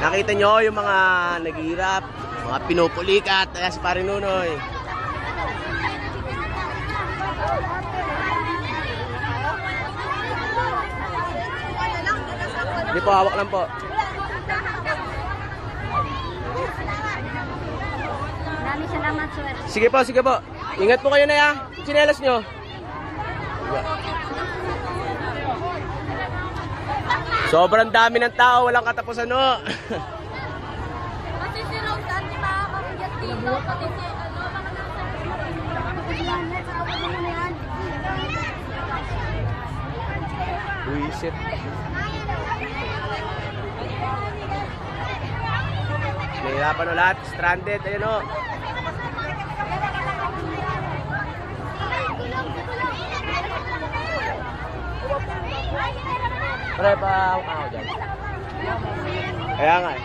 Nakita nyo yung mga naghihirap, mga pinupulikat. Ayan si Pare Nunoy. Hindi po, hawak lang po. Maraming salamat, sir. Sige po, sige po. Ingat po kayo na ya. Sinelas nyo. Sobrang dami ng tao, walang katapusan no. Kasi si Rose, dati makakabigat dito. Pati si, Buisit. Nahihirapan o lahat. Stranded. Ayun o. Pare, pa ako dyan. Kaya nga eh.